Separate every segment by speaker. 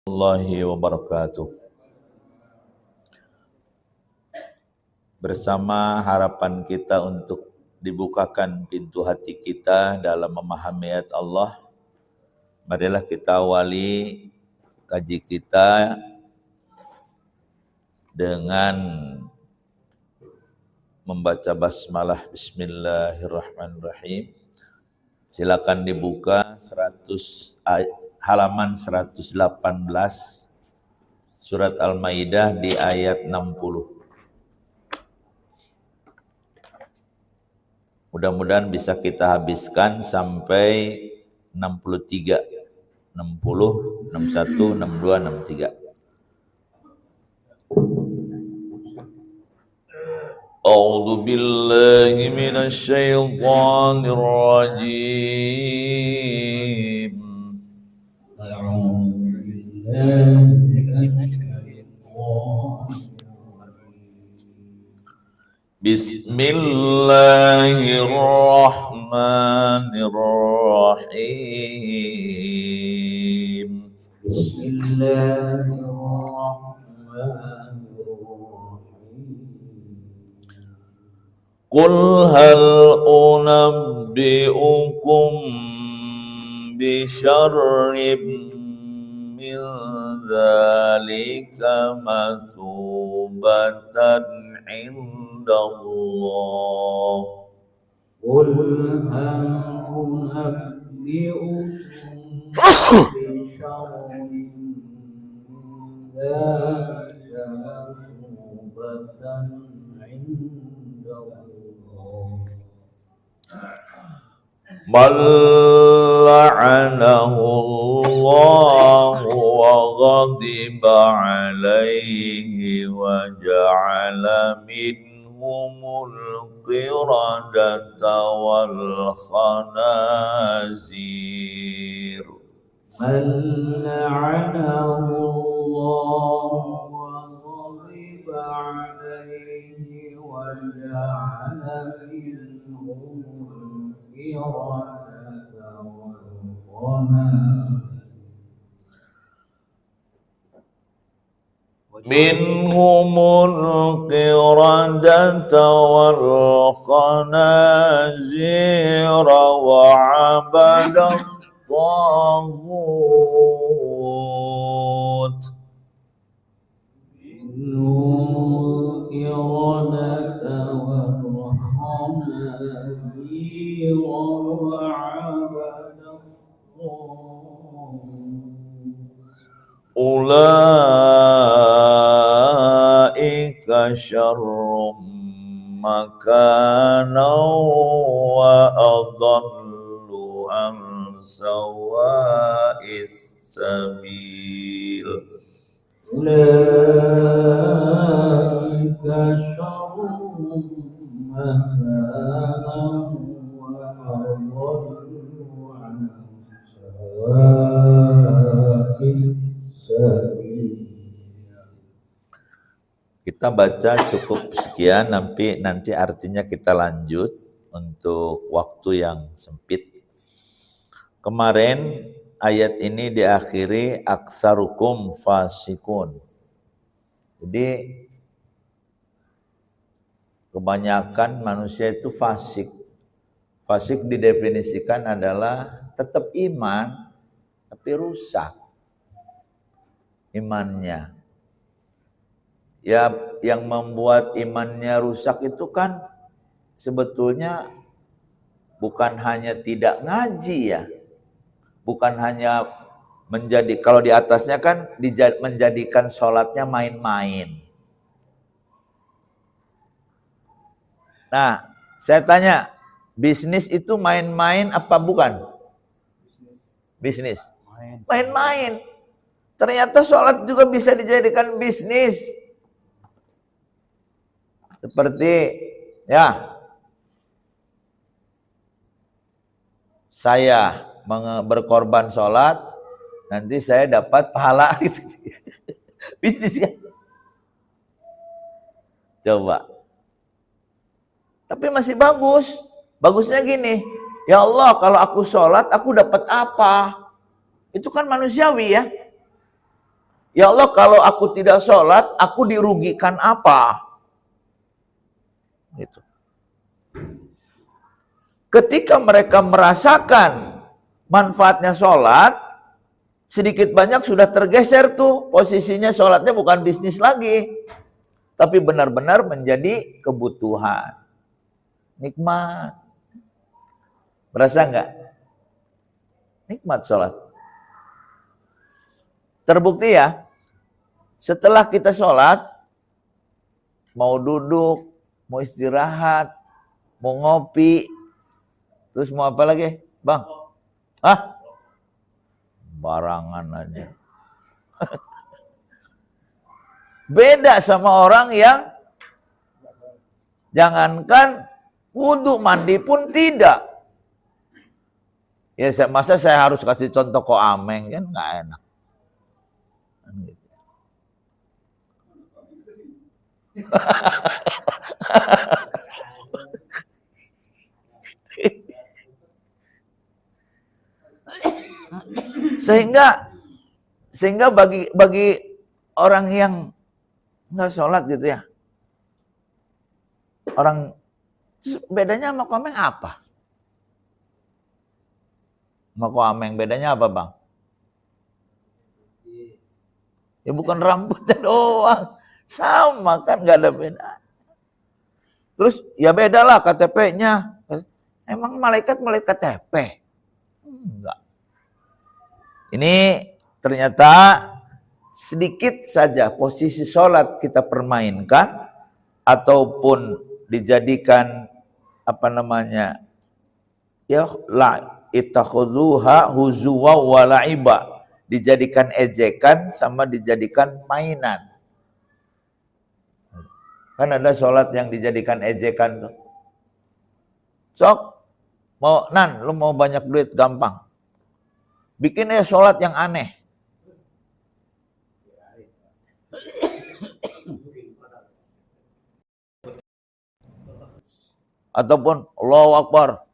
Speaker 1: Warahmatullahi wabarakatuh. Bersama harapan kita untuk dibukakan pintu hati kita dalam memahami ayat Allah, marilah kita awali kaji kita dengan membaca basmalah Bismillahirrahmanirrahim. Silakan dibuka halaman 118 surat Al-Maidah di ayat 60. Mudah-mudahan bisa kita habiskan sampai 63, 60, 61, 62, 63. A'udzu billahi minasy syaithanir rajim. Bismillahirrahmanirrahim. Qul hal unabbi'ukum bi syarrin min dzalika masubatan indallah.
Speaker 2: Qul hal unabbi'ukum bi syarrin min dzalika masubatan indallah.
Speaker 1: Man la'anahu Allah wa ghadiba alaihi wa ja'ala minhumul qiradata wal khanazir.
Speaker 2: Man la'anahu Allah wa ghadiba alaihi wa ja'ala minhumul
Speaker 1: minhumul qiradata wal khanazira wa 'abadat taghut.
Speaker 2: minhumul qiradata wal khanazira
Speaker 1: Ulaika syarrum makana wa adallu an sawa'is sabil.
Speaker 2: Ulaika syarrum makana wa adallu an sawa'is sabil.
Speaker 1: Kita baca cukup sekian, nanti artinya kita lanjut untuk waktu yang sempit. Kemarin ayat ini diakhiri aksarukum fasikun. Jadi kebanyakan manusia itu fasik. Fasik didefinisikan adalah tetap iman tapi rusak imannya. Ya, yang membuat imannya rusak itu kan sebetulnya bukan hanya tidak ngaji ya. Bukan hanya kalau di atasnya kan menjadikan sholatnya main-main. Nah, saya tanya, bisnis itu main-main apa bukan? Bisnis. Main-main. Ternyata sholat juga bisa dijadikan bisnis. Seperti ya, saya berkorban sholat, nanti saya dapat pahala gitu. Bisnis kan? Coba. Tapi masih bagus. Bagusnya gini, ya Allah kalau aku sholat aku dapat apa? Itu kan manusiawi ya. Ya Allah, kalau aku tidak sholat, aku dirugikan apa? Gitu. Ketika mereka merasakan manfaatnya sholat, sedikit banyak sudah tergeser tuh posisinya, sholatnya bukan bisnis lagi, tapi benar-benar menjadi kebutuhan. Nikmat. Berasa nggak? Nikmat sholat. Terbukti ya, setelah kita sholat, mau duduk, mau istirahat, mau ngopi, terus mau apa lagi? Bang? Hah? Barangan aja. Beda sama orang yang jangankan wudhu, mandi pun tidak. Ya masa saya harus kasih contoh kok ameng, kan nggak enak. sehingga bagi orang yang nggak sholat gitu ya, orang bedanya sama komeng apa? Sama komeng bedanya apa, Bang? Ya bukan rambutnya doang, sama kan, nggak ada beda. Terus ya beda lah KTP-nya. Emang malaikat KTP? Enggak. Ini ternyata sedikit saja posisi sholat kita permainkan ataupun dijadikan ya la ittakhudhuha huzuwa wa la'iba, dijadikan ejekan sama dijadikan mainan. Kan ada sholat yang dijadikan ejekan tuh. Sok, lu mau banyak duit, gampang. Bikin ya sholat yang aneh. Ataupun Allahu Akbar.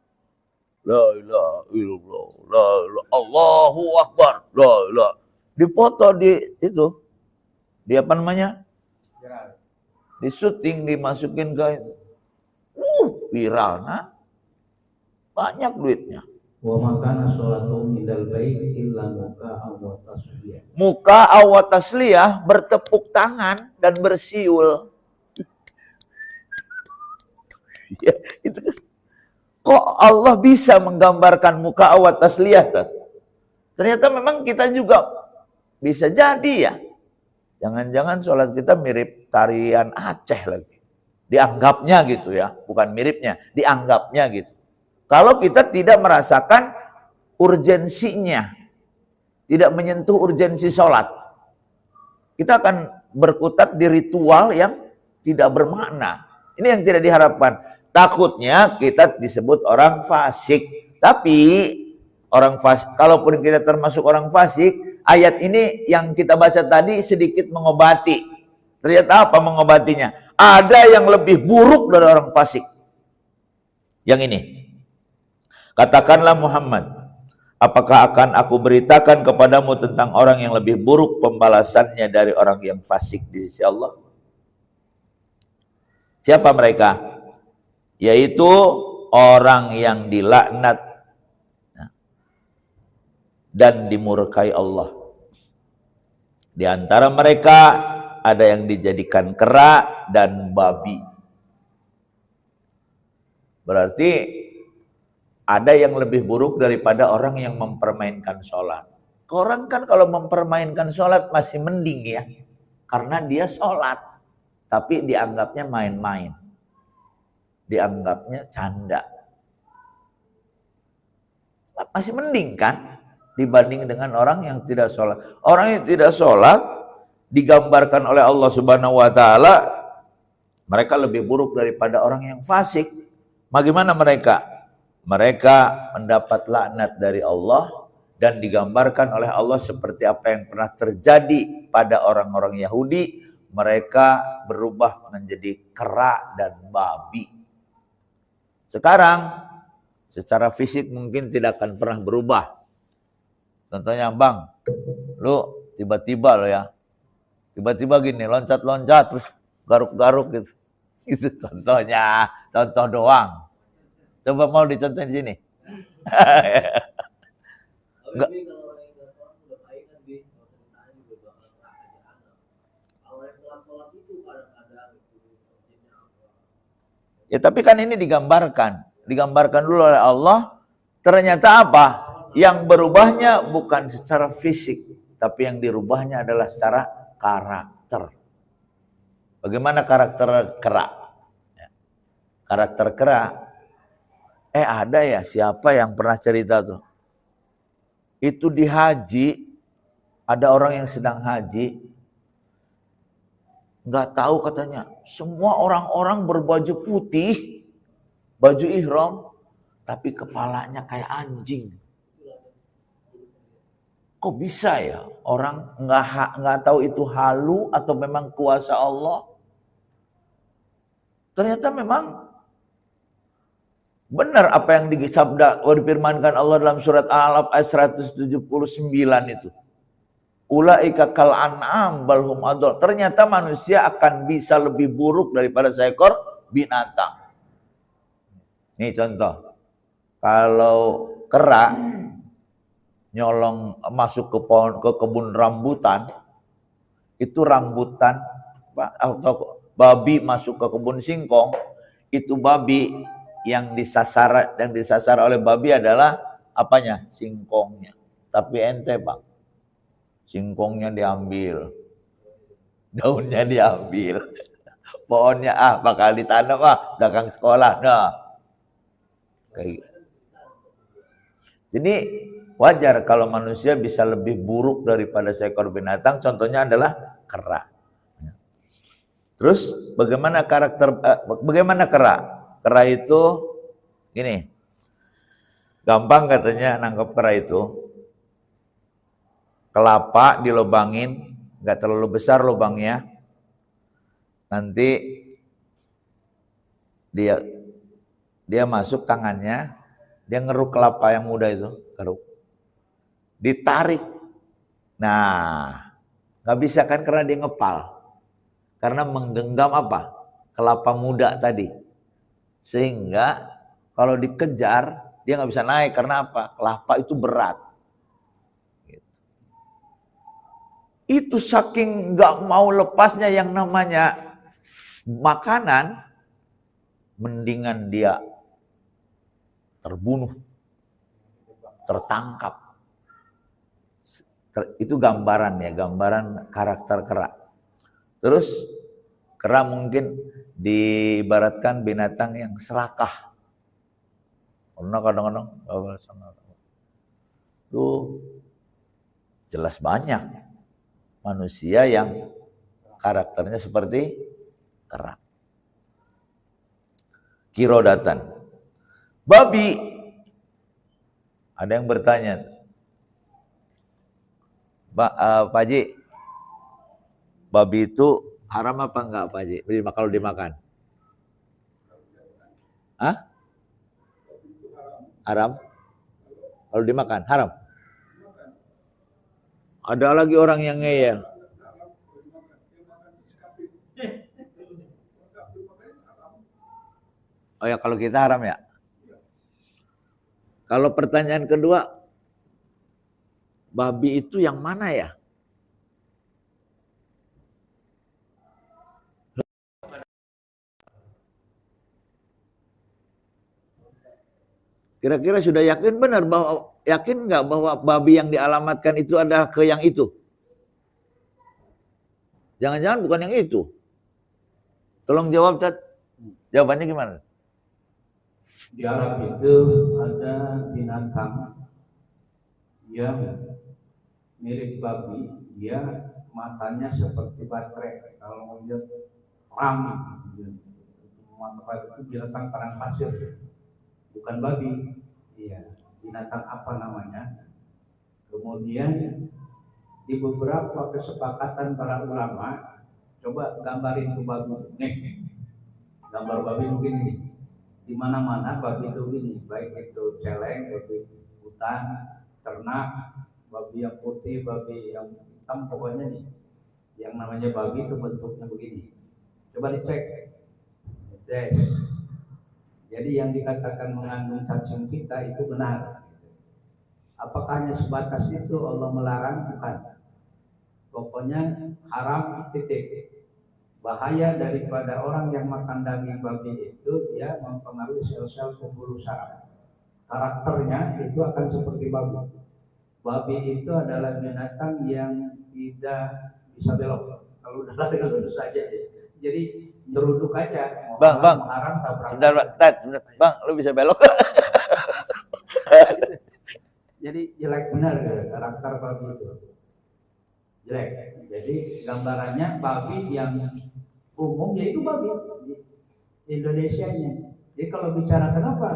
Speaker 1: La ilaha illallah. La ilaha, Allahu Akbar. La ilaha. Dipoto di itu. Di apa namanya? Di syuting, dimasukin ke itu. Viral, nah. Banyak duitnya.
Speaker 2: Wa makana sholatu minal bait illa muka wa tasliyah.
Speaker 1: Muka wa tasliyah, bertepuk tangan dan bersiul. Ya, itu kok Allah bisa menggambarkan muka wa tasliyah? Ternyata memang kita juga bisa jadi ya. Jangan-jangan sholat kita mirip tarian Aceh lagi. Dianggapnya gitu ya, bukan miripnya, dianggapnya gitu. Kalau kita tidak merasakan urgensinya, tidak menyentuh urgensi sholat, kita akan berkutat di ritual yang tidak bermakna. Ini yang tidak diharapkan. Takutnya kita disebut orang fasik. Tapi orang fasik, kalaupun kita termasuk orang fasik, ayat ini yang kita baca tadi sedikit mengobati. Ternyata apa mengobatinya? Ada yang lebih buruk dari orang fasik. Yang ini. Katakanlah Muhammad, apakah akan aku beritakan kepadamu tentang orang yang lebih buruk pembalasannya dari orang yang fasik di sisi Allah? Siapa mereka? Yaitu orang yang dilaknat dan dimurkai Allah. Di antara mereka ada yang dijadikan kera dan babi. Berarti ada yang lebih buruk daripada orang yang mempermainkan sholat. Orang kan kalau mempermainkan sholat masih mending ya, karena dia sholat, tapi dianggapnya main-main, dianggapnya canda. Masih mending kan dibanding dengan orang yang tidak sholat. Orang yang tidak sholat digambarkan oleh Allah Subhanahu wa Ta'ala, mereka lebih buruk daripada orang yang fasik. Bagaimana mereka? Mereka mendapat laknat dari Allah dan digambarkan oleh Allah seperti apa yang pernah terjadi pada orang-orang Yahudi. Mereka berubah menjadi kera dan babi. Sekarang secara fisik mungkin tidak akan pernah berubah. Contohnya, Bang, lu tiba-tiba lo ya Tiba-tiba gini, loncat-loncat, terus garuk-garuk gitu. Itu contohnya, contoh doang. Coba mau dicontohin di sini. Enggak. Ya tapi kan ini digambarkan dulu oleh Allah. Ternyata apa? Yang berubahnya bukan secara fisik, tapi yang dirubahnya adalah secara karakter. Bagaimana karakter kera? Karakter kera, ada ya siapa yang pernah cerita tuh? Itu di haji, ada orang yang sedang haji, nggak tahu katanya, semua orang-orang berbaju putih, baju ihram, tapi kepalanya kayak anjing. Kok bisa ya orang nggak tahu itu halu atau memang kuasa Allah? Ternyata memang benar apa yang disabda difirmankan Allah dalam surat Al-Alaq ayat 179 itu. Ulaika kal an'am bal hum adall. Ternyata manusia akan bisa lebih buruk daripada seekor binatang. Nih contoh. Kalau kera nyolong masuk ke pohon, ke kebun rambutan, itu rambutan atau babi masuk ke kebun singkong, itu babi yang disasar oleh babi adalah apanya? Singkongnya. Tapi ente, Pak. Singkongnya diambil. Daunnya diambil. Pohonnya bakal ditanam dagang sekolah. Nah. Kayak. Jadi wajar kalau manusia bisa lebih buruk daripada seekor binatang. Contohnya adalah kera. Terus bagaimana kera? Kera itu gini. Gampang katanya nangkep kera itu. Kelapa dilobangin, nggak terlalu besar lubangnya. Nanti dia masuk tangannya, dia ngeruk kelapa yang muda itu, keruk. Ditarik. Nah, nggak bisa kan karena dia ngepal. Karena menggenggam apa? Kelapa muda tadi. Sehingga kalau dikejar, dia nggak bisa naik. Karena apa? Kelapa itu berat. Itu saking nggak mau lepasnya yang namanya makanan, mendingan dia terbunuh, tertangkap. Itu gambaran karakter kera. Terus kera mungkin diibaratkan binatang yang serakah. Karena kadang-kadang itu jelas banyak manusia yang karakternya seperti kera. Kirodatan. Babi. Ada yang bertanya, Pak Haji, babi itu haram apa enggak Pak Haji? Kalau dimakan? Hah? Haram? Kalau dimakan, haram? Ada lagi orang yang ngeyel. Oh ya, kalau kita haram ya? Kalau pertanyaan kedua, babi itu yang mana ya? Kira-kira sudah yakin benar yakin nggak bahwa babi yang dialamatkan itu adalah ke yang itu? Jangan-jangan bukan yang itu. Tolong jawab, Tat. Jawabannya gimana?
Speaker 2: Di Arab itu ada binatang yang mirip babi, dia matanya seperti baterai. Kalau melihat terang, mata itu binatang padang pasir, bukan babi. Iya, binatang apa namanya? Kemudian di beberapa kesepakatan para ulama, coba gambarin tuh babi. Nih, gambar babi begini nih. Di mana-mana babi itu gini, baik itu celeng, babi hutan, ternak, babi yang putih, babi yang hitam, pokoknya nih yang namanya babi itu bentuknya begini. Coba dicek. Tes. Jadi yang dikatakan mengandung cacing pita itu benar. Apakah hanya sebatas itu Allah melarang? Bukan. Pokoknya haram titik. Bahaya daripada orang yang makan daging babi itu dia mempengaruhi sel-sel pembuluh saraf. Karakternya itu akan seperti babi. Babi itu adalah binatang yang tidak bisa belok. Kalau udah lari lurus saja. Jadi nyeruduk aja.
Speaker 1: Bang,
Speaker 2: haram tabrak.
Speaker 1: Sebentar. Bang, lu bisa belok.
Speaker 2: Jadi jelek benar karakter babi itu. Jelek. Jadi gambarannya babi yang umum yaitu babi Indonesianya. Jadi kalau bicara kenapa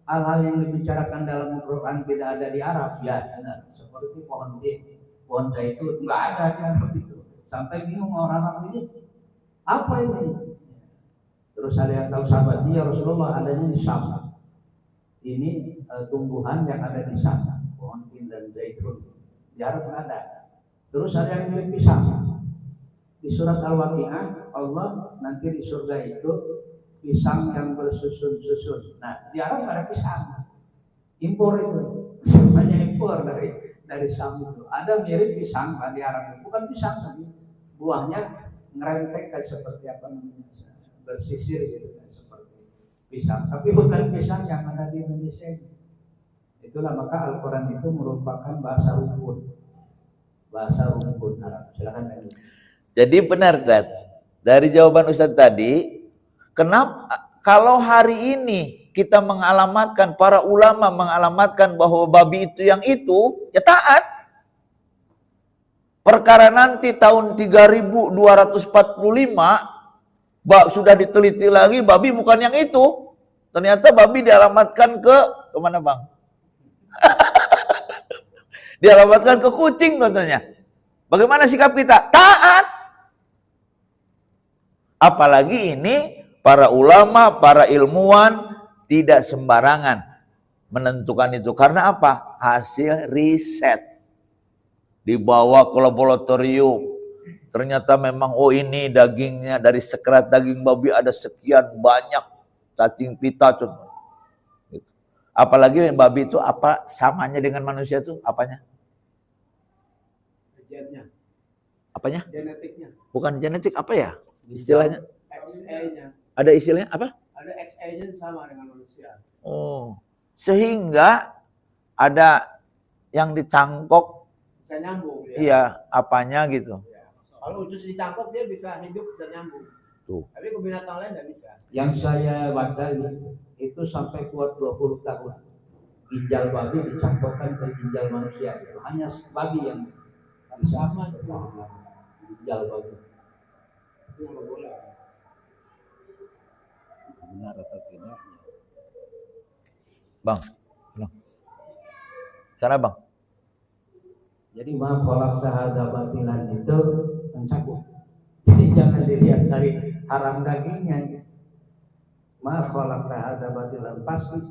Speaker 2: hal-hal yang dibicarakan dalam Al-Quran tidak ada di Arab, ya benar. Seperti pohon zaitun nggak ada di Arab itu. Sampai bingung orang Arab ini apa ini? Terus ada yang tahu sahabat dia Rasulullah adanya di Syam. Ini tumbuhan yang ada di Syam, pohon tin dan zaitun. Di Arab nggak ada. Terus ada yang mirip pisang. Di surat Al-Waqiah Allah nanti di surga itu pisang yang bersusun-susun. Nah di Arab nggak ada pisang. Impor itu, semuanya impor dari Syam itu. Ada mirip pisang di Arab, bukan pisang tapi buahnya ngerentek kayak seperti apa namanya, bersisir gitu kan seperti pisang. Tapi bukan pisang yang ada di Indonesia. Itulah maka Al-Quran itu merupakan bahasa rumpun Arab. Silakan.
Speaker 1: Jadi benar Tad, dari jawaban Ustadz tadi, kenapa kalau hari ini kita mengalamatkan, para ulama mengalamatkan bahwa babi itu yang itu, ya taat. Perkara nanti tahun 3245 sudah diteliti lagi babi bukan yang itu. Ternyata babi dialamatkan ke mana Bang? Dialamatkan ke kucing tentunya. Bagaimana sikap kita? Taat. Apalagi ini para ulama, para ilmuwan tidak sembarangan menentukan itu. Karena apa? Hasil riset. Dibawa ke laboratorium. Ternyata memang ini dagingnya dari sekerat daging babi ada sekian banyak cacing pita. Apalagi babi itu apa samanya dengan manusia itu? Apanya?
Speaker 3: Gennya.
Speaker 1: Apanya?
Speaker 3: Genetiknya.
Speaker 1: Bukan genetik, apa ya? Istilahnya?
Speaker 3: XA-nya.
Speaker 1: Ada istilahnya apa?
Speaker 3: Ada XA-nya sama dengan manusia.
Speaker 1: Oh. Sehingga ada yang dicangkok.
Speaker 3: Bisa nyambung ya.
Speaker 1: Iya, apanya gitu.
Speaker 3: Ya. Kalau usus dicangkok dia bisa hidup, bisa nyambung.
Speaker 1: Tuh.
Speaker 3: Tapi ke binatang lain tidak bisa.
Speaker 2: Yang saya baca itu sampai kuat 20 tahun. Ginjal babi dicangkokkan ke ginjal manusia. Itu hanya babi yang
Speaker 3: sama
Speaker 2: ginjal babi.
Speaker 3: Itu yang boleh.
Speaker 2: Benar atau tidak?
Speaker 1: Bang. Karena Bang.
Speaker 2: Jadi ma khalaqta hadza batilan itu mencakup. Jadi jangan dilihat dari haram dagingnya. Ma khalaqta hadza batilan, pasti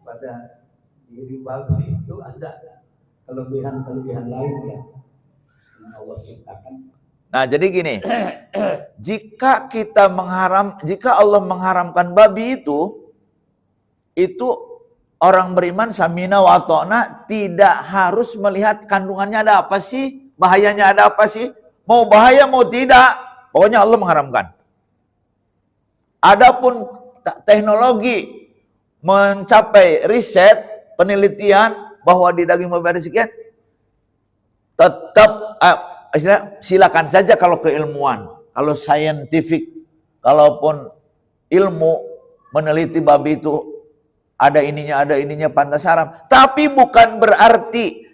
Speaker 2: pada diri babi itu ada kelebihan-kelebihan lain yang Allah ciptakan.
Speaker 1: Nah, jadi gini. Jika Allah mengharamkan babi itu orang beriman samina wa ta'na tidak harus melihat kandungannya ada apa sih, bahayanya ada apa sih, mau bahaya mau tidak, pokoknya Allah mengharamkan. Adapun teknologi mencapai riset, penelitian bahwa di daging babi ada sekian, tetap silakan saja kalau keilmuan, kalau saintifik, kalaupun ilmu meneliti babi itu ada ininya pantas haram. Tapi bukan berarti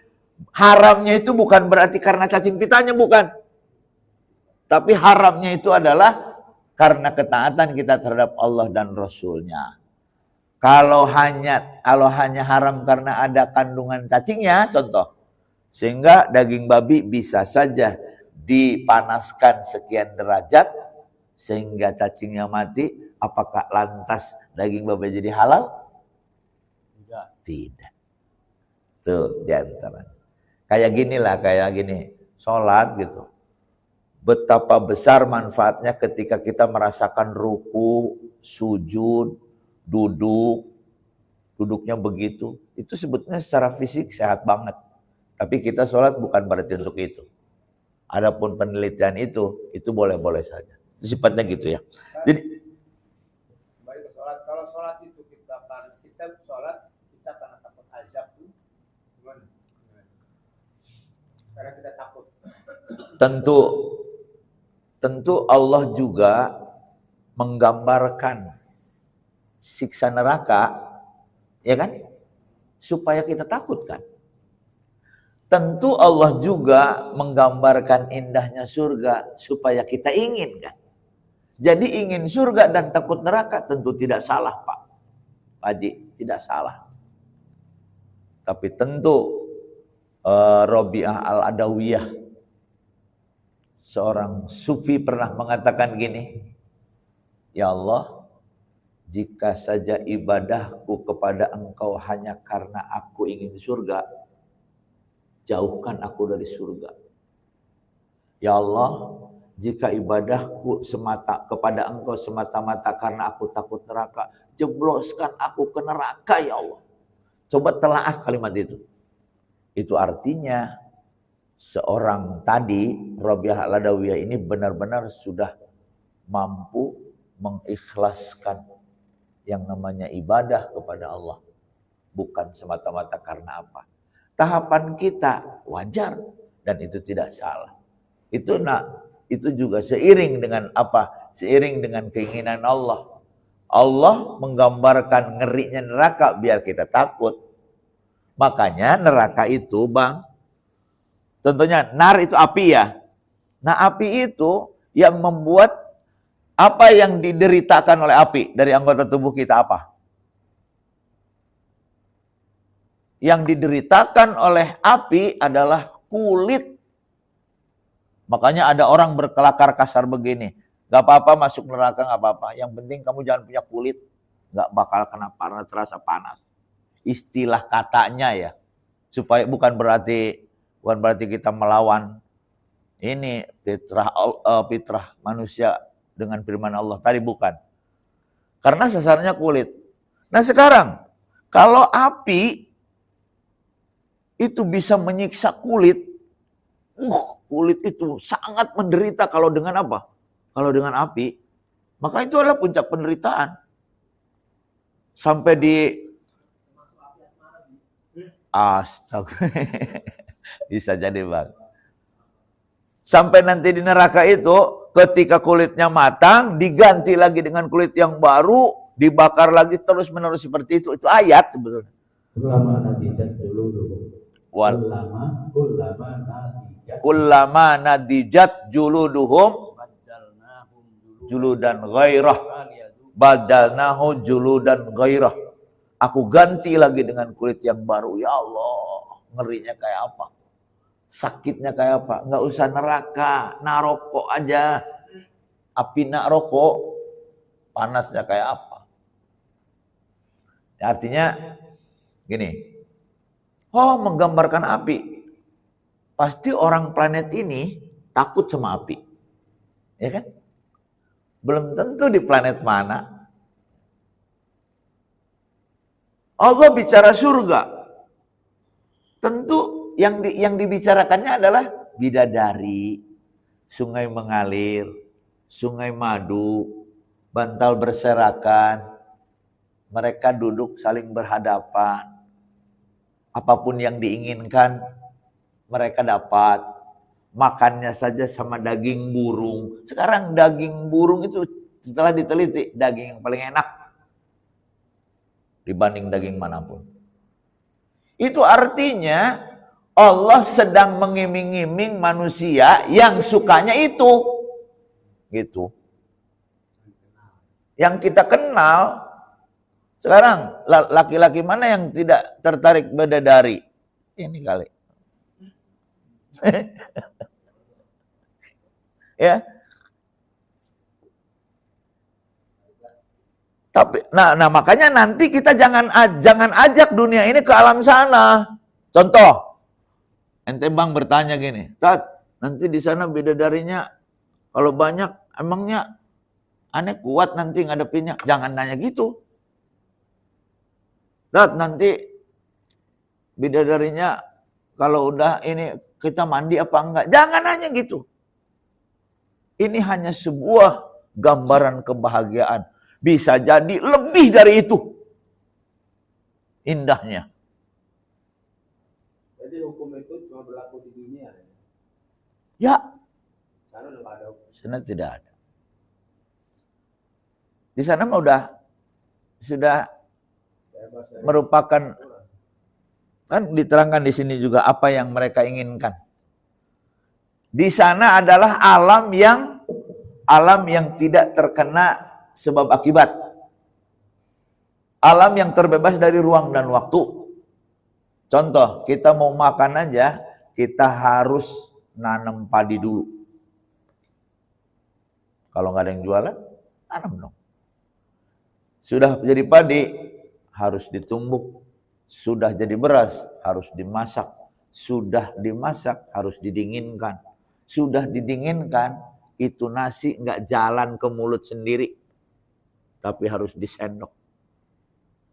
Speaker 1: haramnya itu bukan berarti karena cacing pitanya, bukan. Tapi haramnya itu adalah karena ketaatan kita terhadap Allah dan Rasulnya. Kalau hanya haram karena ada kandungan cacingnya, contoh. Sehingga daging babi bisa saja dipanaskan sekian derajat sehingga cacingnya mati. Apakah lantas daging babi jadi halal? Tidak. Tuh diantara. Kayak gini, sholat gitu. betapa besar manfaatnya ketika kita merasakan ruku, sujud, duduknya begitu. Itu sebetulnya secara fisik sehat banget. Tapi kita sholat bukan berarti untuk itu. Adapun penelitian itu boleh-boleh saja. Itu sifatnya gitu ya. Jadi
Speaker 3: Kembali ke sholat. Kalau sholat itu kita sholat kita karena takut azab tuh gimana? Karena kita takut.
Speaker 1: Tentu Allah juga menggambarkan siksa neraka, ya kan? Supaya kita takut kan? Tentu Allah juga menggambarkan indahnya surga supaya kita ingin kan? Jadi ingin surga dan takut neraka tentu tidak salah Pak Haji, tidak salah. Tapi tentu Robiah Al-Adawiyah, seorang sufi pernah mengatakan gini, ya Allah, jika saja ibadahku kepada Engkau hanya karena aku ingin surga, jauhkan aku dari surga. Ya Allah, jika ibadahku kepada Engkau semata-mata karena aku takut neraka, jebloskan aku ke neraka ya Allah. Coba telaah kalimat itu. Itu artinya seorang tadi, Robiah Al-Adawiyah ini benar-benar sudah mampu mengikhlaskan yang namanya ibadah kepada Allah. Bukan semata-mata karena apa. Tahapan kita wajar dan itu tidak salah. Itu juga seiring dengan apa? Seiring dengan keinginan Allah. Allah menggambarkan ngerinya neraka biar kita takut. Makanya neraka itu Bang, tentunya nar itu api ya. Nah api itu yang membuat apa yang dideritakan oleh api dari anggota tubuh kita apa? Yang dideritakan oleh api adalah kulit. Makanya ada orang berkelakar kasar begini. Gak apa-apa masuk neraka gak apa-apa. Yang penting kamu jangan punya kulit. Gak bakal kena panas, terasa panas. Istilah katanya ya. Supaya bukan berarti kita melawan ini fitrah manusia dengan firman Allah. Tadi bukan. Karena sasarannya kulit. Nah sekarang, kalau api itu bisa menyiksa kulit, kulit itu sangat menderita kalau dengan apa? Kalau dengan api, maka itu adalah puncak penderitaan. Sampai di astaga, bisa jadi Bang. Sampai nanti di neraka itu, ketika kulitnya matang, diganti lagi dengan kulit yang baru, dibakar lagi terus-menerus seperti itu. Itu ayat sebetulnya. Kullama nadijat juluduhum juludan ghairah badalnahu juludan ghairah. Aku ganti lagi dengan kulit yang baru. Ya Allah, ngerinya kayak apa? Sakitnya kayak apa? Enggak usah neraka, naroko aja. Api naroko panasnya kayak apa? Ya, artinya gini. Oh, menggambarkan api. Pasti orang planet ini takut sama api. Ya kan? Belum tentu di planet mana. Allah bicara surga. Tentu yang dibicarakannya adalah bidadari, sungai mengalir, sungai madu, bantal berserakan. Mereka duduk saling berhadapan. Apapun yang diinginkan, mereka dapat. Makannya saja sama daging burung. Sekarang daging burung itu setelah diteliti, daging yang paling enak dibanding daging manapun. Itu artinya Allah sedang mengiming-iming manusia yang sukanya itu. Gitu. Yang kita kenal, sekarang laki-laki mana yang tidak tertarik bidadari? Ini kali. Ya. Tapi nah makanya nanti kita jangan ajak dunia ini ke alam sana. Contoh, ente Bang bertanya gini, Tat, nanti di sana bidadarinya Kalau banyak, emangnya aneh kuat nanti ngadepinnya? Jangan nanya gitu. Nanti bidadarinya kalau udah ini kita mandi apa enggak? Jangan nanya gitu. Ini hanya sebuah gambaran kebahagiaan. Bisa jadi lebih dari itu. Indahnya.
Speaker 3: Jadi hukum itu cuma berlaku di dunia.
Speaker 1: Ya.
Speaker 3: Sana udah nggak ada hukum.
Speaker 1: Sana tidak ada. Di sana mah sudah
Speaker 3: Bebas dari
Speaker 1: merupakan, kan diterangkan di sini juga apa yang mereka inginkan. Di sana adalah alam yang tidak terkena sebab akibat. Alam yang terbebas dari ruang dan waktu. Contoh, kita mau makan aja, kita harus nanam padi dulu. Kalau nggak ada yang jualan, tanam dong. Sudah jadi padi, harus ditumbuk. Sudah jadi beras, harus dimasak. Sudah dimasak, harus didinginkan. Sudah didinginkan, itu nasi nggak jalan ke mulut sendiri. Tapi harus disendok.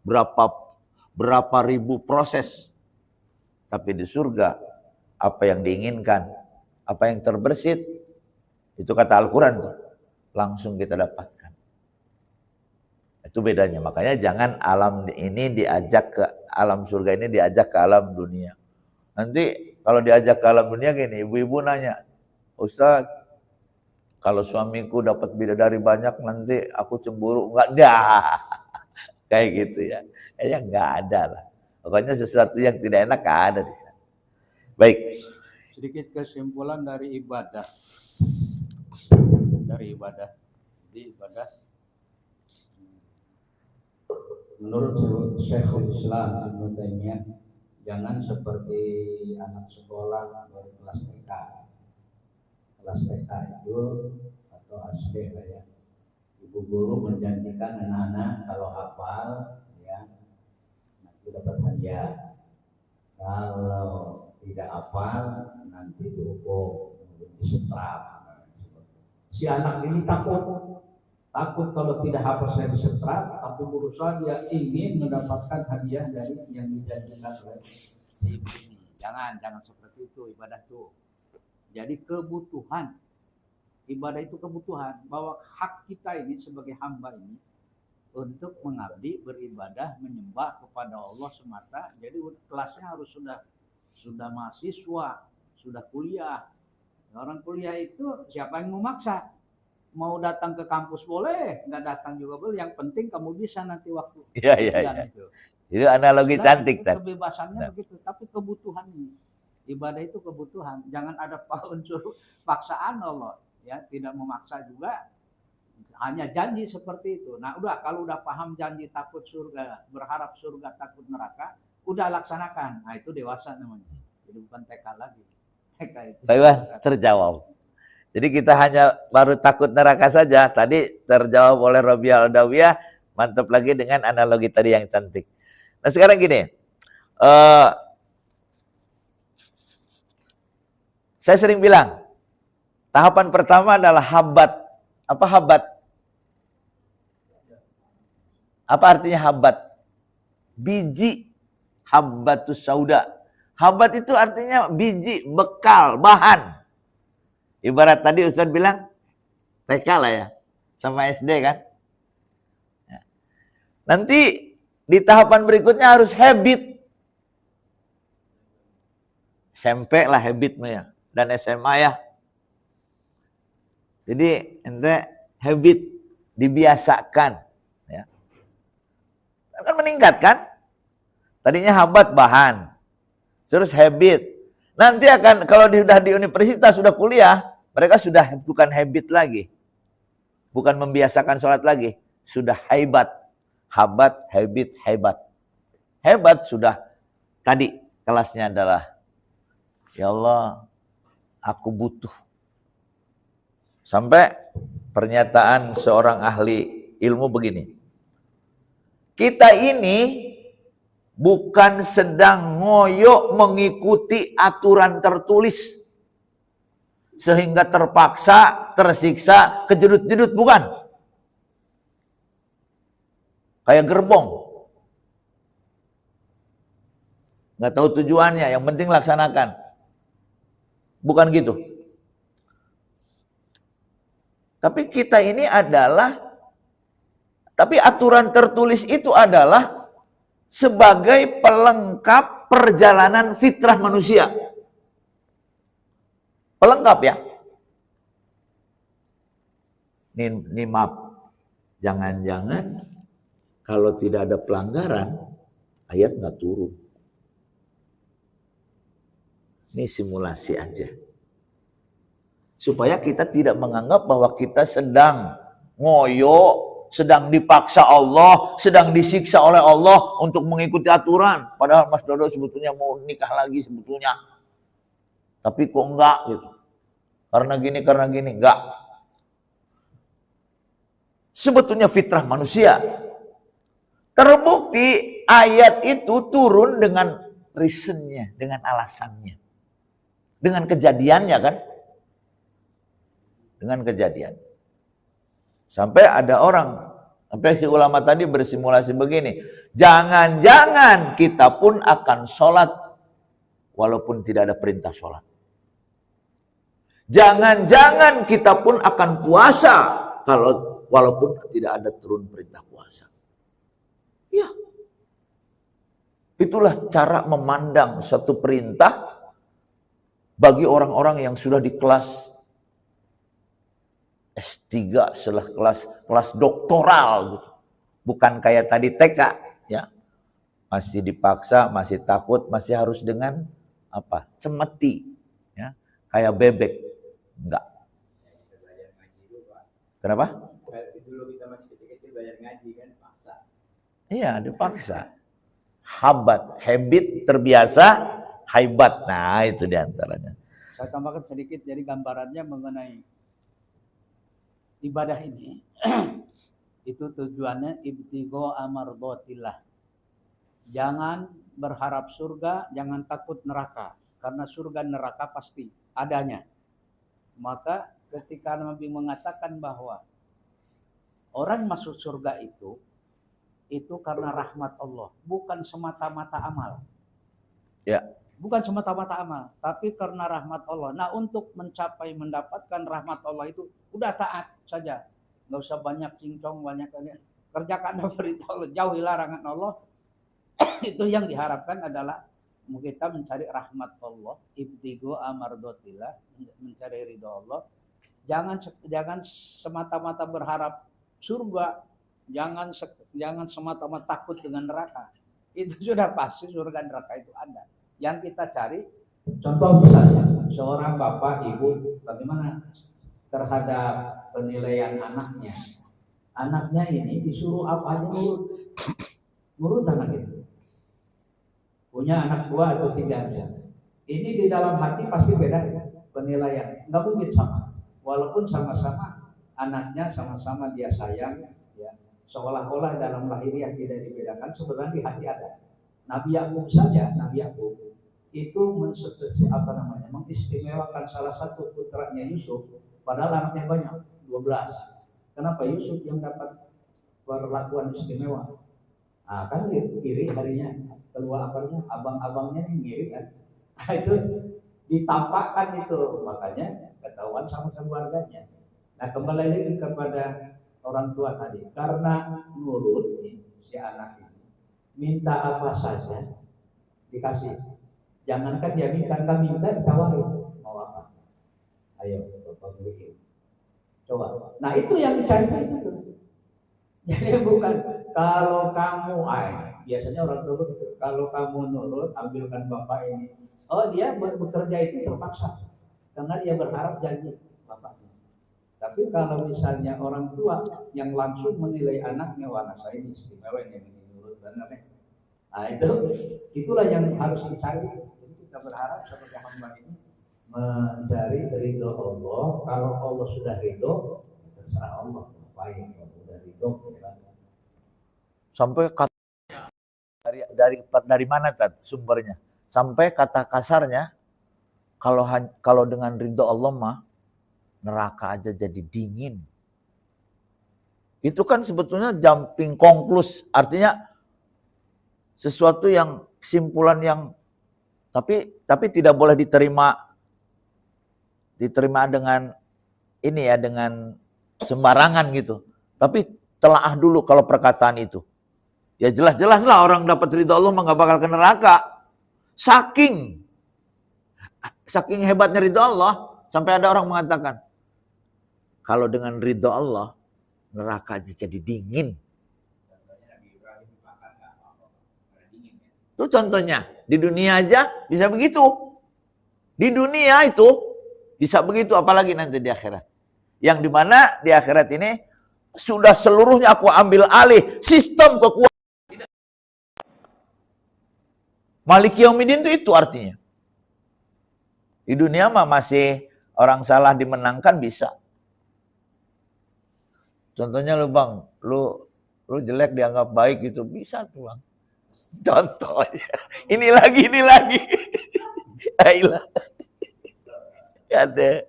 Speaker 1: Berapa ribu proses. Tapi di surga, apa yang diinginkan, apa yang terbersit, itu kata Al-Quran tuh, langsung kita dapatkan. Itu bedanya. Makanya jangan alam ini diajak ke alam surga ini diajak ke alam dunia. Nanti kalau diajak ke alam dunia gini, ibu-ibu nanya, Ustaz, kalau suamiku dapat bidadari banyak nanti aku cemburu. Enggak ada. Kayak gitu ya. Kayaknya enggak ada lah. Pokoknya sesuatu yang tidak enak ada di sana. Baik.
Speaker 2: Sedikit kesimpulan dari ibadah. Di ibadah. Menurut Syekhul Islam Ibnu Taimiyah, jangan seperti anak sekolah baru kelas TK. Kelas TK itu atau SD lah ya. Ibu guru menjanjikan anak-anak kalau hafal ya nanti dapat hadiah. Kalau tidak hafal nanti dihukum, disetrap. Si anak ini takut kalau tidak hafal saya disetrap, tapi berusaha dia ingin mendapatkan hadiah dari yang dijanjikan oleh ibu ini. Jangan seperti itu ibadah itu. Jadi kebutuhan. Ibadah itu kebutuhan, bahwa hak kita ini sebagai hamba ini untuk mengabdi, beribadah, menyembah kepada Allah semata. Jadi kelasnya harus sudah mahasiswa, sudah kuliah. Orang kuliah itu siapa yang memaksa? Mau datang ke kampus boleh, nggak datang juga boleh. Yang penting kamu bisa nanti waktu.
Speaker 1: Iya. Itu analogi cantik.
Speaker 2: Kebebasannya begitu, tapi kebutuhan ini. Ibadah itu kebutuhan. Jangan ada unsur paksaan Allah. Ya, tidak memaksa juga, hanya janji seperti itu. Nah, kalau udah paham janji takut surga, berharap surga, takut neraka, udah laksanakan. Nah, itu dewasa namanya. Jadi bukan TK lagi. TK itu.
Speaker 1: Baik, terjawab. Jadi kita hanya baru takut neraka saja. Tadi terjawab oleh Robiah Al-Adawiyah. Mantap lagi dengan analogi tadi yang cantik. Nah, sekarang gini. Saya sering bilang, tahapan pertama adalah habat. Apa habat? Apa artinya habat? Biji. Habbatus sauda. Habat itu artinya biji, bekal, bahan. Ibarat tadi Ustaz bilang, TK lah ya. Sama SD kan. Nanti di tahapan berikutnya harus habit. SMP lah habitnya ya. Dan SMA ya. Jadi ente habit dibiasakan ya. Kan meningkat kan? Tadinya habat bahan. Terus habit. Nanti akan kalau sudah di universitas sudah kuliah, mereka sudah bukan habit lagi. Bukan membiasakan sholat lagi, sudah haibat. Habat, habit, haibat. Hebat sudah tadi kelasnya adalah ya Allah, aku butuh. Sampai pernyataan seorang ahli ilmu begini. Kita ini bukan sedang ngoyok mengikuti aturan tertulis. sehingga terpaksa, tersiksa, kejedut-jedut, bukan? Kayak gerbong. Nggak tahu tujuannya, yang penting laksanakan. Bukan gitu. Tapi kita ini tapi aturan tertulis itu adalah sebagai pelengkap perjalanan fitrah manusia. Pelengkap ya. Ini maaf, jangan-jangan kalau tidak ada pelanggaran, ayat nggak turun. Ini simulasi aja. Supaya kita tidak menganggap bahwa kita sedang ngoyo, sedang dipaksa Allah, sedang disiksa oleh Allah untuk mengikuti aturan. Padahal Mas Dodo sebetulnya mau nikah lagi sebetulnya. Tapi kok enggak gitu. Karena gini, enggak. Sebetulnya fitrah manusia. Terbukti ayat itu turun dengan reasonnya, dengan alasannya. Dengan kejadiannya kan. Dengan kejadian. Sampai ada orang, sampai si ulama tadi bersimulasi begini. Jangan-jangan kita pun akan sholat walaupun tidak ada perintah sholat. Jangan-jangan kita pun akan puasa walaupun tidak ada turun perintah puasa. Ya. Itulah cara memandang satu perintah bagi orang-orang yang sudah di kelas S3, setelah kelas doktoral gitu. Bukan kayak tadi TK ya. Masih dipaksa, masih takut, masih harus dengan cemeti ya. Kayak bebek. Enggak. Kenapa?
Speaker 3: Dulu kita masih kecil-kecil belajar ngaji kan, paksa.
Speaker 1: Iya, dipaksa. Habit terbiasa, haibat. Nah, itu diantaranya.
Speaker 2: Saya tambahkan sedikit, jadi gambarannya mengenai ibadah ini itu tujuannya ibtigho amardotillah. Jangan berharap surga, jangan takut neraka, karena surga neraka pasti adanya. Maka ketika Nabi mengatakan bahwa orang masuk surga itu karena rahmat Allah, bukan semata-mata amal.
Speaker 1: Ya.
Speaker 2: Bukan semata-mata amal, tapi karena rahmat Allah. Nah, untuk mendapatkan rahmat Allah itu udah taat saja. Nggak usah banyak cincong, banyak kerjakan perintah Allah, jauhi larangan Allah. Itu yang diharapkan adalah kita mencari rahmat Allah, ibtigho amardotillah, mencari ridho Allah. Jangan semata-mata berharap surga, jangan semata-mata takut dengan neraka. Itu sudah pasti surga neraka itu ada. Yang kita cari, contoh misalnya seorang bapak ibu bagaimana terhadap penilaian anaknya. Anaknya ini disuruh apa aja nurut anak itu. Punya anak 2 atau 3 misalnya. Ini di dalam hati pasti beda penilaian. Nggak mungkin sama. Walaupun sama-sama anaknya sama-sama dia sayang, ya, seolah-olah dalam lahiriah tidak dibedakan, sebenarnya di hati ada. Nabi Yakub saja, itu mengistimewakan salah satu putranya Yusuf, padahal anaknya banyak, 12. Kenapa Yusuf yang dapat perlakuan istimewa? Nah, kan iri harinya, abang-abangnya ini ngiri kan? Nah, itu ditampakkan itu, makanya ketahuan sama keluarganya. Nah, kembali lagi kepada orang tua tadi, karena nurut si anak ini, minta apa saja dikasih. Jangankan dia minta ditawarin. Mau apa? Ayo, Bapak beliin. Coba. Nah, itu yang dicari itu. Jadi bukan kalau kamu, biasanya orang tua begitu. Kalau kamu nurut, ambilkan Bapak ini. Oh, dia bekerja itu terpaksa. Karena dia berharap janji Bapaknya. Tapi kalau misalnya orang tua yang langsung menilai anaknya, anak saya ini istimewa, ini nurut benar nih. Nah, itulah yang harus dicari. Jadi kita berharap seperti hamba ini mencari ridho Allah. Kalau Allah sudah ridho, terserah Allah. Baik, kalau sudah ridho, ya.
Speaker 1: Sampai kata dari mana sumbernya? Sampai kata kasarnya, kalau dengan ridho Allah mah neraka aja jadi dingin. Itu kan sebetulnya jumping conclusion, artinya sesuatu yang kesimpulan yang tapi tidak boleh diterima dengan ini ya, dengan sembarangan gitu. Tapi telaah dulu kalau perkataan itu. Ya jelas-jelas lah orang dapat ridha Allah nggak bakal ke neraka. Saking hebatnya ridha Allah, sampai ada orang mengatakan, kalau dengan ridha Allah, neraka jadi dingin. Itu contohnya. Di dunia aja bisa begitu. Di dunia itu bisa begitu, apalagi nanti di akhirat. Yang dimana di akhirat ini sudah seluruhnya aku ambil alih sistem kekuasaan. Maliki Yaumiddin itu artinya. Di dunia mah masih orang salah dimenangkan bisa. Contohnya lu bang, lu jelek dianggap baik gitu, bisa tuh bang. Contohnya. Ini lagi. Ayolah. Ada.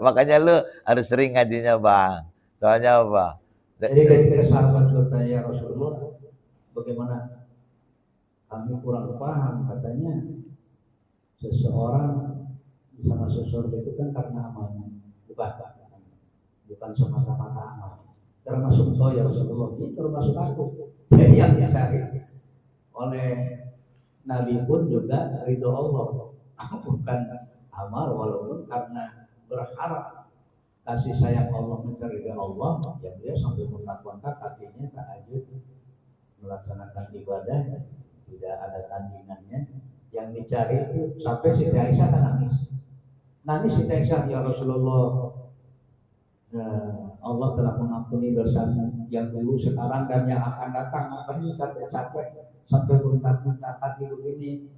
Speaker 1: Makanya lu harus sering ngajinya bang. Soalnya apa?
Speaker 2: Jadi ketika sahabat bertanya Rasulullah, bagaimana? Kami kurang paham, katanya seseorang bisa masuk surga itu kan karena amalnya, bukan semata-mata amal. Termasuk kau ya Rasulullah, ini termasuk aku. Jadi yang dicari oleh Nabi pun juga ridho Allah, bukan amal, walaupun karena berharap kasih sayang Allah, mencari ridho Allah, yang dia sampai kontak-kontak kakinya tahajud melaksanakan ibadah. Tidak ada tandingannya. Yang dicari itu sampai Siti Aisyah kan nangis Siti Aisyah, ya Rasulullah, Allah telah mengampuni dosamu yang dulu, sekarang, dan yang akan datang. Makanya capek-capek sampai berminta-minta kaki begini.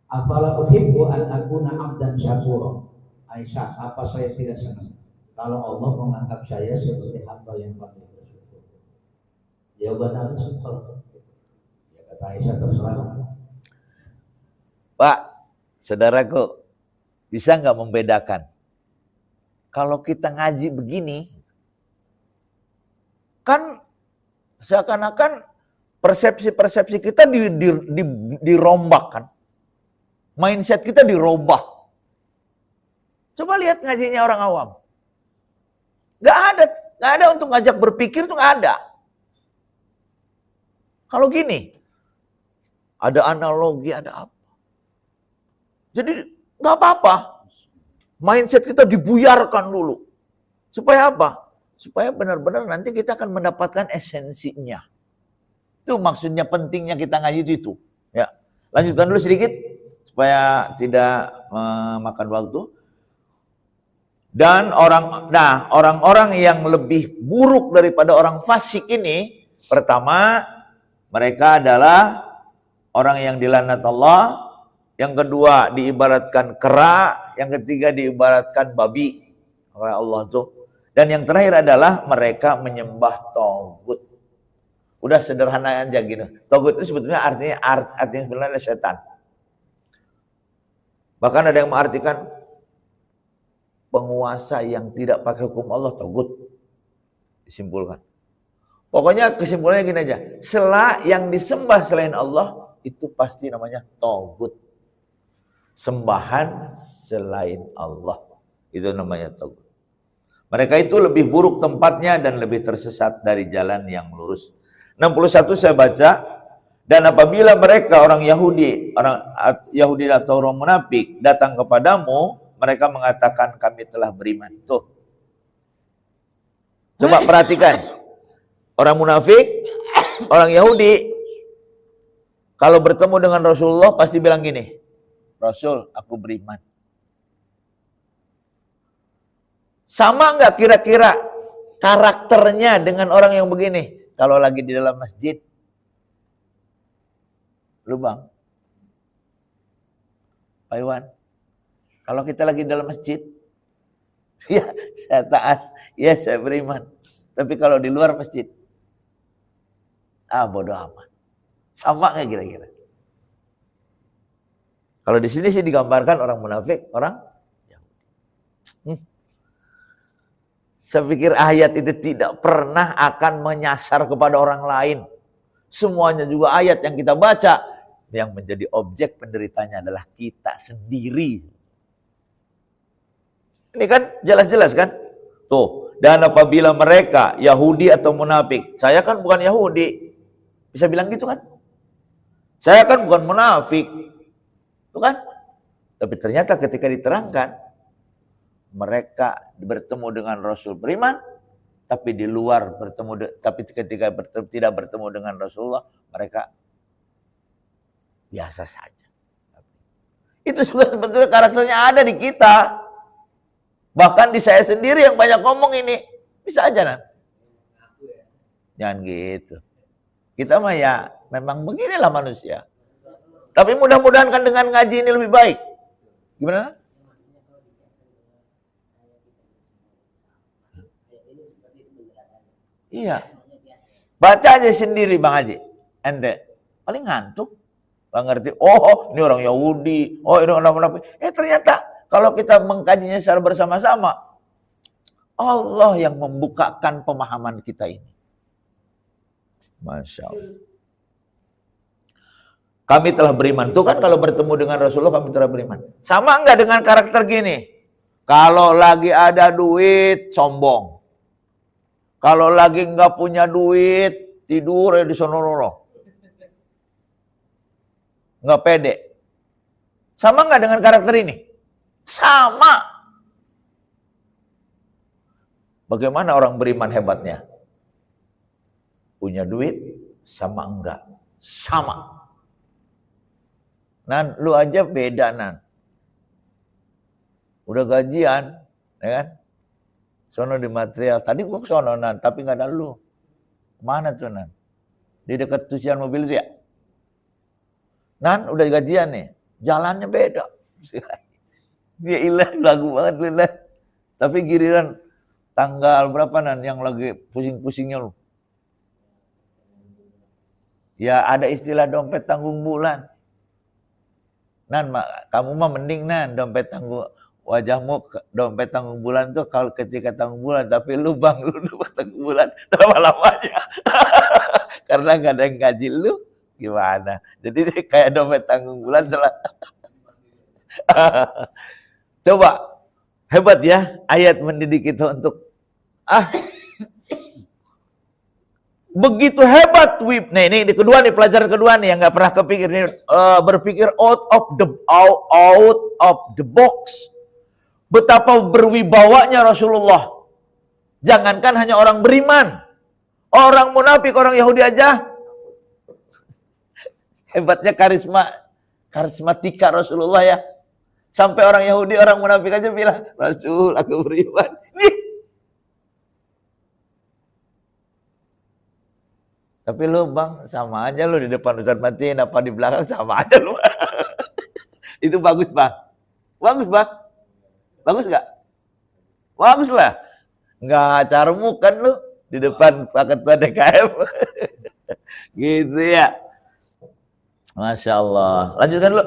Speaker 2: Afala uhibbu an akuna abdan syakura. Aisyah, apa saya tidak senang kalau Allah menganggap saya sebagai hamba yang pandai bersyukur? Jawaban Nabi simpel. Aisyah terserah.
Speaker 1: Pak, saudaraku, bisa nggak membedakan? Kalau kita ngaji begini, kan seakan-akan persepsi-persepsi kita dirombak kan? Mindset kita dirubah. Coba lihat ngajinya orang awam. Nggak ada untuk ngajak berpikir tuh nggak ada. Kalau gini, ada analogi, ada apa. Jadi nggak apa-apa. Mindset kita dibuyarkan dulu. Supaya apa? Supaya benar-benar nanti kita akan mendapatkan esensinya. Itu maksudnya pentingnya kita ngaji itu. Ya, lanjutkan dulu sedikit supaya tidak memakan waktu. Dan orang-orang yang lebih buruk daripada orang fasik ini, pertama, mereka adalah orang yang dilaknat Allah, yang kedua diibaratkan kera, yang ketiga diibaratkan babi oleh Allah tuh. Dan yang terakhir adalah mereka menyembah togut. Udah sederhana aja gitu. Togut itu sebetulnya artinya sebenarnya setan. Bahkan ada yang mengartikan penguasa yang tidak pakai hukum Allah, togut. Disimpulkan. Pokoknya kesimpulannya gini aja. Yang disembah selain Allah itu pasti namanya togut. Sembahan selain Allah. Itu namanya togut. Mereka itu lebih buruk tempatnya dan lebih tersesat dari jalan yang lurus. 61 saya baca. Dan apabila mereka orang Yahudi atau orang munafik datang kepadamu, mereka mengatakan kami telah beriman. Tuh. Coba perhatikan. Orang munafik, orang Yahudi, kalau bertemu dengan Rasulullah pasti bilang gini, Rasul, aku beriman. Sama nggak kira-kira karakternya dengan orang yang begini? Kalau lagi di dalam masjid, lu bang, Pak Iwan, kalau kita lagi dalam masjid, ya saya taat, ya saya beriman. Tapi kalau di luar masjid, bodoh amat. Sama nggak kira-kira? Kalau di sini sih digambarkan orang munafik, orang Yahudi. Saya pikir ayat itu tidak pernah akan menyasar kepada orang lain. Semuanya juga ayat yang kita baca, yang menjadi objek penderitanya adalah kita sendiri. Ini kan jelas-jelas kan? Tuh, dan apabila mereka Yahudi atau munafik, saya kan bukan Yahudi. Bisa bilang gitu kan? Saya kan bukan munafik. Tuh kan? Tapi ternyata ketika diterangkan, mereka bertemu dengan Rasul beriman, tapi di luar tapi ketika tidak bertemu dengan Rasulullah, mereka biasa saja. Itu juga sebetulnya karakternya ada di kita. Bahkan di saya sendiri yang banyak ngomong ini. Bisa aja, Nan. Jangan gitu. Kita mah ya memang beginilah manusia. Tapi mudah-mudahan kan dengan ngaji ini lebih baik. Gimana? Iya. Baca aja sendiri Bang Haji. Ente paling ngantuk. Bang ngerti, oh ini orang Yahudi, oh ini orang munafik. Ternyata kalau kita mengkajinya secara bersama-sama, Allah yang membukakan pemahaman kita ini. Masya Allah. Kami telah beriman. Tuh kan kalau bertemu dengan Rasulullah kami telah beriman. Sama enggak dengan karakter gini? Kalau lagi ada duit, sombong. Kalau lagi enggak punya duit, tidur di sono-sono. Enggak pede. Sama enggak dengan karakter ini? Sama. Bagaimana orang beriman hebatnya? Punya duit sama enggak? Sama. Nan, lu aja beda, Nan. Udah gajian, ya kan? Sono di material. Tadi gua ke sono, Nan, tapi enggak ada lu. Mana tuh, Nan? Di dekat cucian mobil itu ya? Nan, udah gajian nih. Jalannya beda. Ya ilah, lagu banget lu, Nan. Tapi giliran tanggal berapa, Nan, yang lagi pusing-pusingnya lu? Ya ada istilah dompet tanggung bulan. Nan, kamu mah mending, Nan, dompet tanggung wajahmu, dompet tanggung bulan tuh kalau ketika tanggung bulan, tapi lu Bang, lu dompet tanggung bulan lama-lamanya. Karena nggak ada yang gaji lu, gimana? Jadi kayak dompet tanggung bulan setelah. Coba, hebat ya ayat mendidik kita untuk begitu hebat Wib. Nah ini kedua nih, pelajaran kedua nih yang nggak pernah kepikir nih, berpikir out of the box. Betapa berwibawanya Rasulullah. Jangankan hanya orang beriman, orang munafik, orang Yahudi aja hebatnya karismatika Rasulullah ya. Sampai orang Yahudi, orang munafik aja bilang, Rasul, aku beriman. Nih. Tapi lu Bang, sama aja lu di depan Ustaz Matin, apa di belakang sama aja lu. Itu bagus Bang. Bagus Bang. Bagus gak? Bagus lah. Nggak carmuk kan lu di depan Pak Ketua DKM. Gitu ya. Masya Allah. Lanjutkan lu.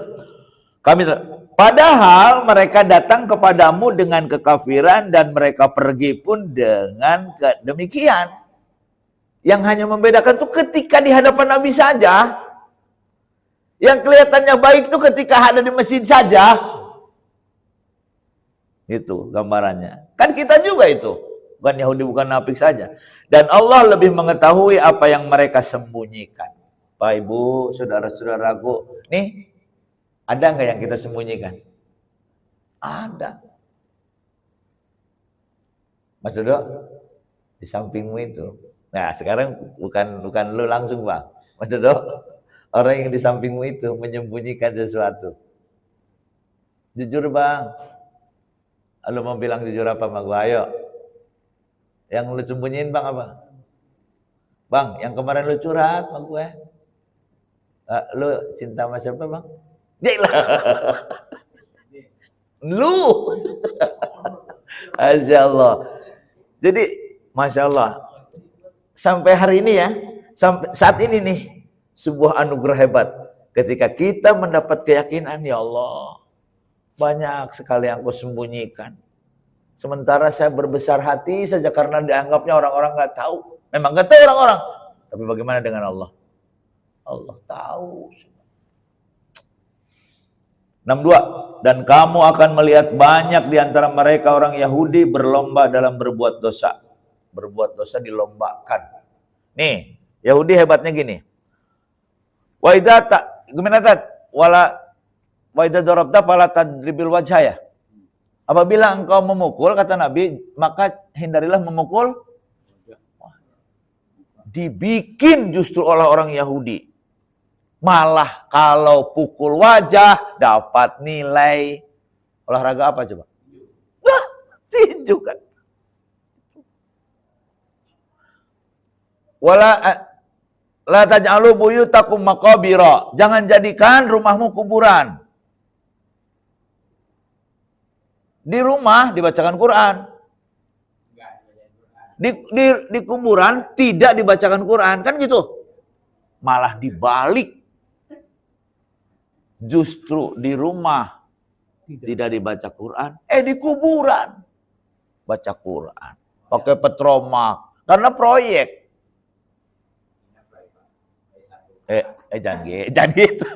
Speaker 1: Padahal mereka datang kepadamu dengan kekafiran dan mereka pergi pun dengan demikian. Yang hanya membedakan tuh ketika di hadapan Nabi saja. Yang kelihatannya baik tuh ketika ada di masjid saja. Itu gambarannya. Kan kita juga itu. Bukan Yahudi, bukan munafik saja. Dan Allah lebih mengetahui apa yang mereka sembunyikan. Pak Ibu, saudara-saudaraku. Nih, ada nggak yang kita sembunyikan? Ada. Mas Dodo, di sampingmu itu. Nah, sekarang bukan lu langsung, Bang. Mas Dodo, orang yang di sampingmu itu menyembunyikan sesuatu. Jujur, Bang. Lu mau bilang jujur apa sama gua? Ayo. Yang lu sembunyiin, Bang, apa? Bang, yang kemarin lu curhat sama gue. Lu cinta sama siapa, Bang? Gila. Lu. Masya Allah. Jadi, Masya Allah. Sampai hari ini ya, sampai saat ini nih, sebuah anugerah hebat. Ketika kita mendapat keyakinan, ya Allah, banyak sekali yang kau sembunyikan. Sementara saya berbesar hati saja karena dianggapnya orang-orang nggak tahu. Memang nggak tahu orang-orang. Tapi bagaimana dengan Allah? Allah tahu. 62. Dan kamu akan melihat banyak di antara mereka orang Yahudi berlomba dalam berbuat dosa. Berbuat dosa dilombakan. Nih, Yahudi hebatnya gini. Wa idza gimana tat? Wa idza darabta fala tadribil wajha ya. Apabila engkau memukul, kata Nabi, maka hindarilah memukul. Dibikin justru oleh orang Yahudi. Malah kalau pukul wajah dapat nilai olahraga apa coba? Nah, tinju kan. Wala la taj'alu buyutakum maqabira. Jangan jadikan rumahmu kuburan. Di rumah dibacakan Quran. Di kuburan tidak dibacakan Quran, kan gitu. Malah dibalik. Justru di rumah tidak dibaca Quran, di kuburan baca Quran. Pakai petromak karena proyek. Jangan gitu.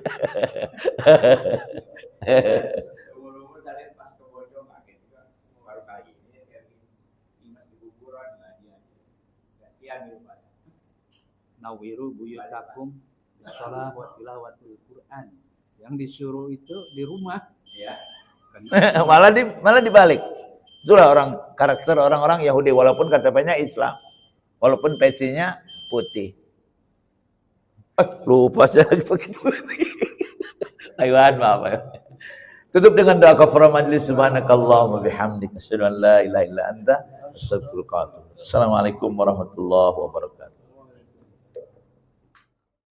Speaker 2: Nawiru buyutakum shalah wa tilawatil Quran. Yang disuruh itu di rumah, ya.
Speaker 1: malah dibalik. Itulah karakter orang-orang Yahudi walaupun KTP-nya Islam, walaupun pecinya putih. Lupa saya lagi pakai putih. Aywan, maaf ya. Tutup dengan doa kafaratul majlis. Subhanakallahumma bihamdika asyhadu an la ilaha illa anta astaghfiruka wa atubu ilaik. Assalamualaikum warahmatullahi wabarakatuh.